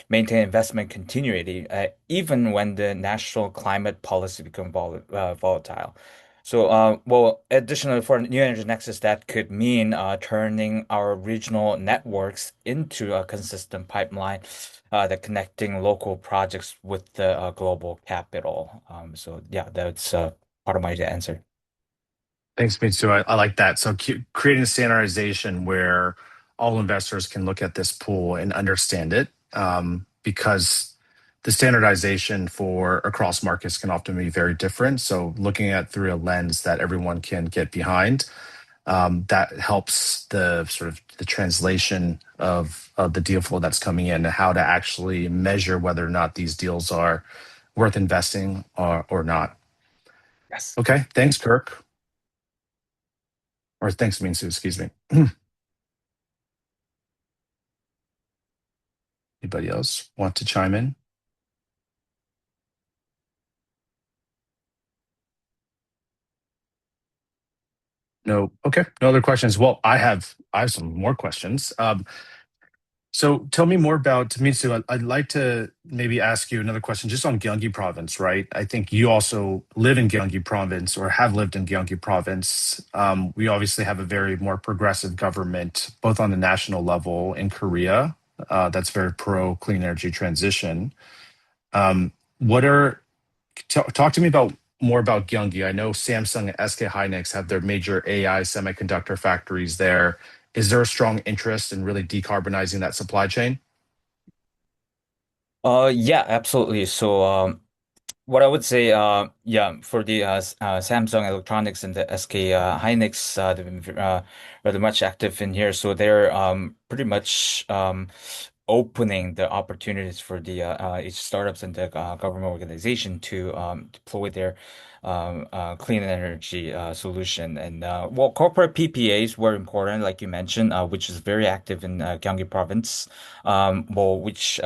D: maintain investment continuity even when the national climate policy become volatile. So, well, additionally, for New Energy Nexus, that could mean turning our regional networks into a consistent pipeline that connecting local projects with the global capital. So, yeah, that's part of my answer.
A: Thanks, Mitsu. I like that. So creating a standardization where all investors can look at this pool and understand it, because the standardization for across markets can often be very different. So looking at through a lens that everyone can get behind, that helps the sort of the translation of the deal flow that's coming in and how to actually measure whether or not these deals are worth investing or not.
D: Yes.
A: Okay, thanks, Kirk. Or thanks, Minsu, excuse me. Anybody else want to chime in? No. Okay. No other questions. Well, I have some more questions. So tell me more about Mitsu. I'd like to maybe ask you another question just on Gyeonggi Province, right? I think you also live in Gyeonggi Province or have lived in Gyeonggi Province. We obviously have a very more progressive government, both on the national level in Korea, that's very pro clean energy transition. What are Talk to me about more about Gyeonggi. I know Samsung and SK Hynix have their major AI semiconductor factories there. Is there a strong interest in really decarbonizing that supply chain?
D: Yeah, absolutely. So, What I would say, yeah, for the Samsung Electronics and the SK Hynix, they've been rather much active in here. So they're pretty much opening the opportunities for the each startups and the government organization to deploy their clean energy solution. And well, corporate PPAs were important, like you mentioned, which is very active in Gyeonggi Province, well, which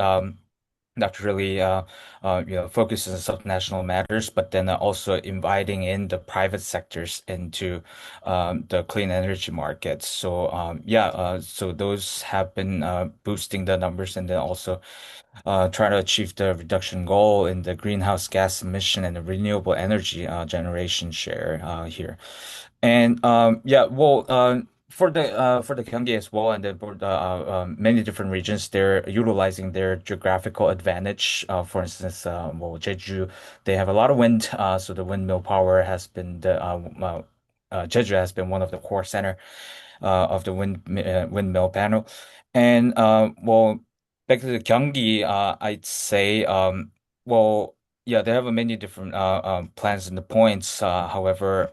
D: not really focuses on subnational matters, but then also inviting in the private sectors into the clean energy markets. So yeah, so those have been boosting the numbers, and then also trying to achieve the reduction goal in the greenhouse gas emission and the renewable energy generation share here. And yeah, well, for the Gyeonggi as well, and then for the many different regions, they're utilizing their geographical advantage. For instance, well, Jeju, they have a lot of wind, so the windmill power has been the Jeju has been one of the core center of the windmill panel. And well, back to the Gyeonggi, I'd say well, yeah, they have many different plans and the points. However,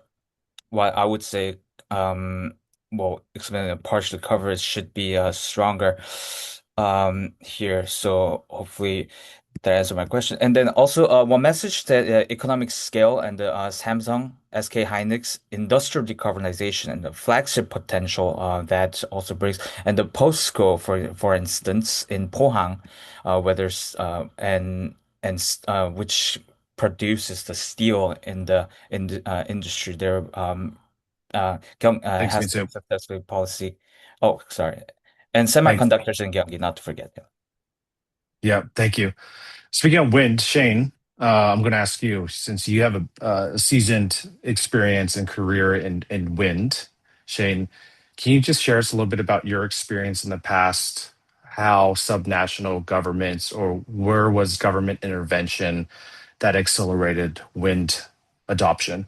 D: what I would say, um, well, explaining partial coverage should be stronger here. So hopefully that answered my question. And then also one message that economic scale and the Samsung, SK Hynix, industrial decarbonization and the flagship potential that also brings, and the POSCO, for instance, in Pohang, where there's which produces the steel in the industry there
A: Thanks,
D: has
A: Minsu.
D: been successfully policy. Oh, sorry. And
A: Thanks.
D: semiconductors in Gyeonggi, not to forget. Yeah.
A: Yeah, thank you. Speaking of wind, Shane, I'm going to ask you, since you have a seasoned experience and career in wind. Shane, can you just share us a little bit about your experience in the past, how subnational governments or where was government intervention that accelerated wind adoption,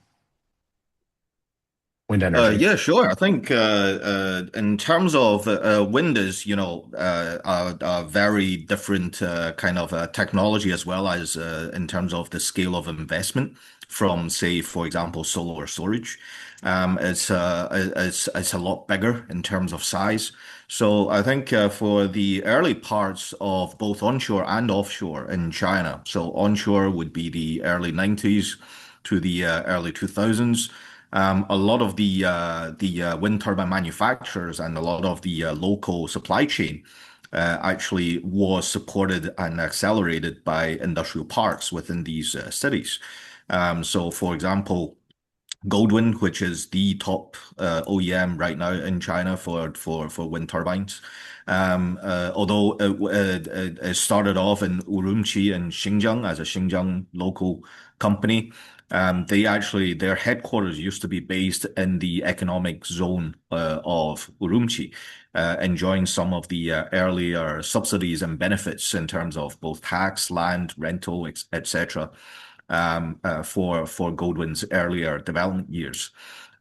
A: wind energy?
B: Yeah, sure. I think in terms of wind is, a very different kind of technology as well as in terms of the scale of investment from, say, for example, solar storage. It's a lot bigger in terms of size. So I think for the early parts of both onshore and offshore in China, so onshore would be the early 90s to the early 2000s. A lot of the wind turbine manufacturers and a lot of the local supply chain actually was supported and accelerated by industrial parks within these cities. So, for example, Goldwind, which is the top OEM right now in China for wind turbines. Although it started off in Urumqi and Xinjiang as a Xinjiang local company, their headquarters used to be based in the economic zone of Urumqi, enjoying some of the earlier subsidies and benefits in terms of both tax, land, rental, etc for Goldwyn's earlier development years.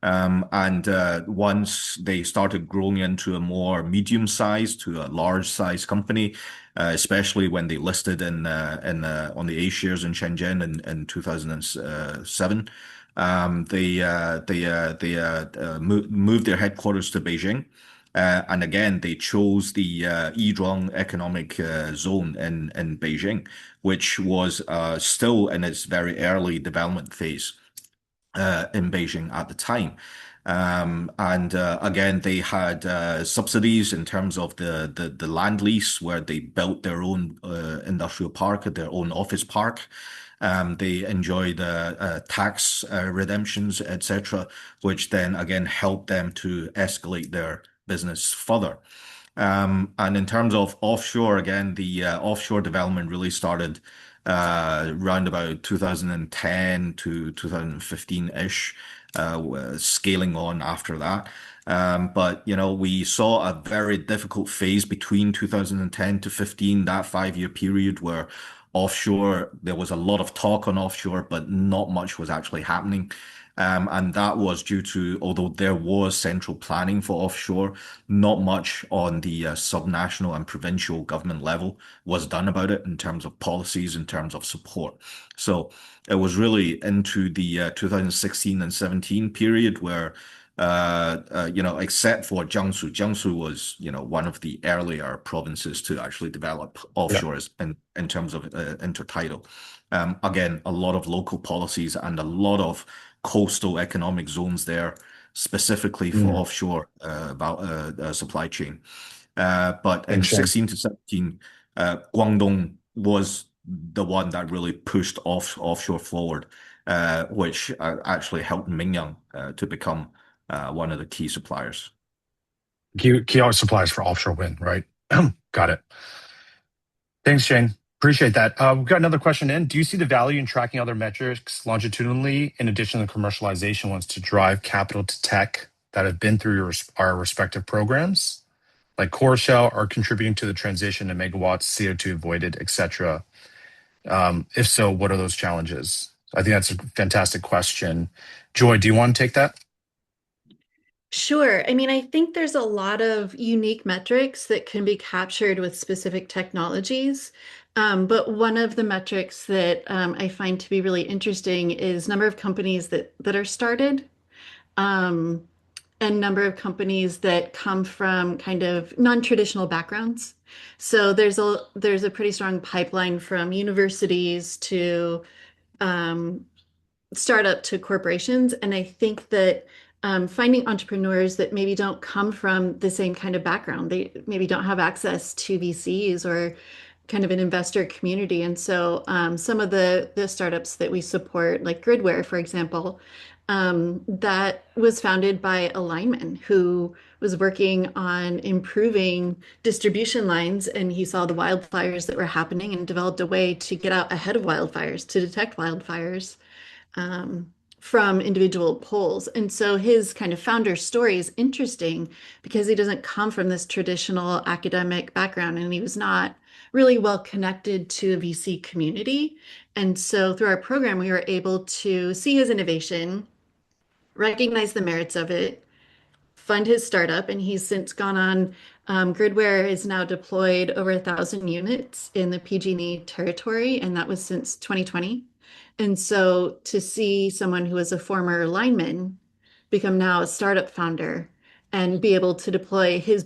B: And once they started growing into a more medium-sized to a large-sized company, especially when they listed on the A shares in Shenzhen in 2007, they moved their headquarters to Beijing. And again, they chose the Yizhuang economic zone in Beijing, which was still in its very early development phase in Beijing at the time. And again, they had subsidies in terms of the land lease where they built their own industrial park, their own office park. They enjoyed tax redemptions, etc., which then again helped them to escalate their business further. And in terms of offshore, again, the offshore development really started around about 2010 to 2015-ish, scaling on after that. But we saw a very difficult phase between 2010 to 15, that 5-year period where offshore. There was a lot of talk on offshore, but not much was actually happening. And that was due to, although there was central planning for offshore, not much on the subnational and provincial government level was done about it in terms of policies, in terms of support. So it was really into the 2016 and 17 period where except for Jiangsu was, one of the earlier provinces to actually develop
A: Yeah.
B: offshores in terms of intertidal. Again, a lot of local policies and a lot of coastal economic zones there, specifically for
A: Mm.
B: offshore supply chain. But in
A: Thanks, Shane.
B: 16 to 17, Guangdong was the one that really pushed offshore forward, which actually helped Mingyang to become one of the key suppliers.
A: Key supplies for offshore wind, right? Got it. Thanks, Shane. Appreciate that. We've got another question in. Do you see the value in tracking other metrics longitudinally in addition to the commercialization ones to drive capital to tech that have been through our respective programs? Like core shell are contributing to the transition to megawatts, CO2 avoided, etc. If so, what are those challenges? I think that's a fantastic question. Joy, do you want to take that?
E: Sure. I mean, I think there's a lot of unique metrics that can be captured with specific technologies. But one of the metrics that I find to be really interesting is number of companies that are started, um, and number of companies that come from kind of non-traditional backgrounds. So there's a pretty strong pipeline from universities to um, startup to corporations. And I think that finding entrepreneurs that maybe don't come from the same kind of background, they maybe don't have access to VCs or kind of an investor community. And so some of the startups that we support, like Gridware, for example, that was founded by a lineman who was working on improving distribution lines, and he saw the wildfires that were happening and developed a way to get out ahead of wildfires, to detect wildfires from individual polls. And so his kind of founder story is interesting because he doesn't come from this traditional academic background and he was not really well connected to a VC community. And so through our program, we were able to see his innovation, recognize the merits of it, fund his startup, and he's since gone on. Gridware is now deployed over 1,000 units in the PG&E territory, and that was since 2020. And so to see someone who was a former lineman become now a startup founder and be able to deploy his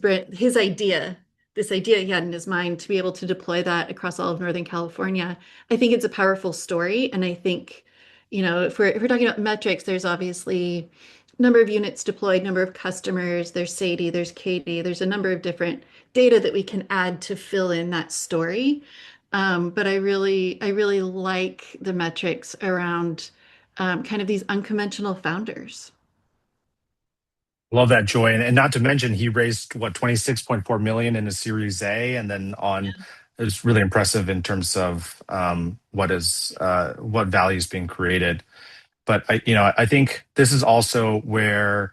E: idea, this idea he had in his mind, to be able to deploy that across all of Northern California, I think it's a powerful story. And I think, if we're talking about metrics, there's obviously number of units deployed, number of customers, there's SAIDI, there's KD, there's a number of different data that we can add to fill in that story. But I really like the metrics around kind of these unconventional founders.
A: Love that, Joy. And not to mention, he raised what, 26.4 million in a Series A, and then on it's really impressive in terms of what value is being created. But I think this is also where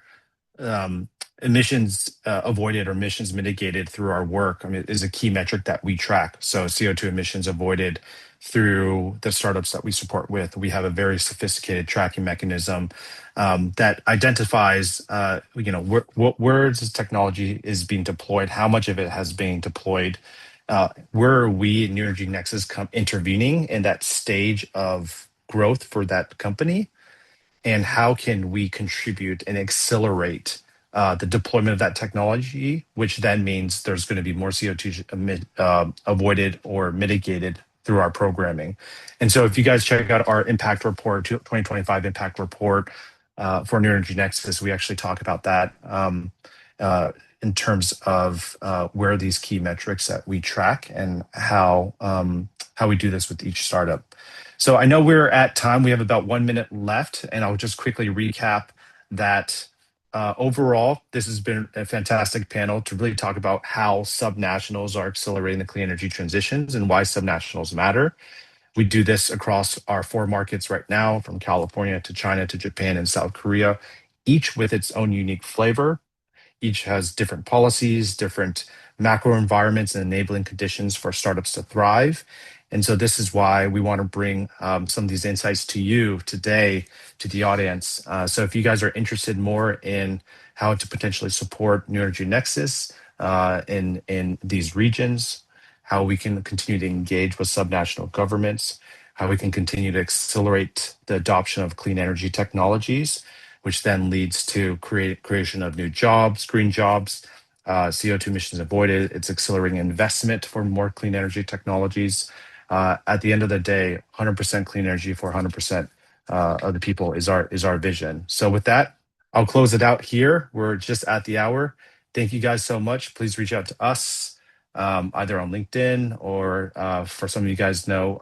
A: emissions avoided or emissions mitigated through our work, I mean, is a key metric that we track. So CO2 emissions avoided through the startups that we support with. We have a very sophisticated tracking mechanism that identifies, where this technology is being deployed, how much of it has been deployed, where are we in New Energy Nexus intervening in that stage of growth for that company, and how can we contribute and accelerate the deployment of that technology, which then means there's going to be more CO2 avoided or mitigated through our programming. And so if you guys check out our impact report, 2025 impact report for New Energy Nexus, we actually talk about that in terms of where these key metrics that we track and how we do this with each startup. So I know we're at time. We have about 1 minute left, and I'll just quickly recap that overall, this has been a fantastic panel to really talk about how subnationals are accelerating the clean energy transitions and why subnationals matter. We do this across our 4 markets right now, from California to China to Japan and South Korea, each with its own unique flavor. Each has different policies, different macro environments, and enabling conditions for startups to thrive. And so this is why we want to bring some of these insights to you today, to the audience. So if you guys are interested more in how to potentially support New Energy Nexus in these regions, how we can continue to engage with subnational governments, how we can continue to accelerate the adoption of clean energy technologies, which then leads to creation of new jobs, green jobs, CO2 emissions avoided. It's accelerating investment for more clean energy technologies. At the end of the day, 100% clean energy for 100% of the people is our vision. So with that, I'll close it out here. We're just at the hour. Thank you guys so much. Please reach out to us either on LinkedIn or for some of you guys know,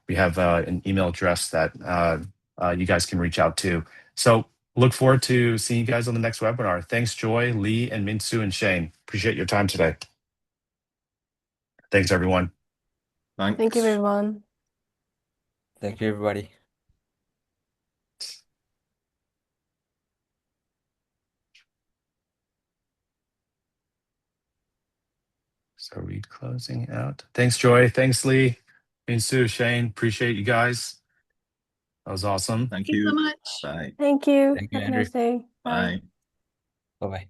A: we have an email address that you guys can reach out to. So look forward to seeing you guys on the next webinar. Thanks, Joy, Lee, and Minsu and Shane. Appreciate your time today. Thanks, everyone.
B: Thanks.
C: Thank you, everyone.
D: Thank you, everybody.
A: So are we closing out? Thanks, Joy. Thanks, Lee, Minsu, Shane. Appreciate you guys. That was awesome.
B: Thank
E: Thank you so
B: you.
E: much.
B: Bye.
C: Thank you.
D: Thank you,
C: Have a
D: Andrew.
C: nice day. Bye.
B: Bye.
D: Bye-bye.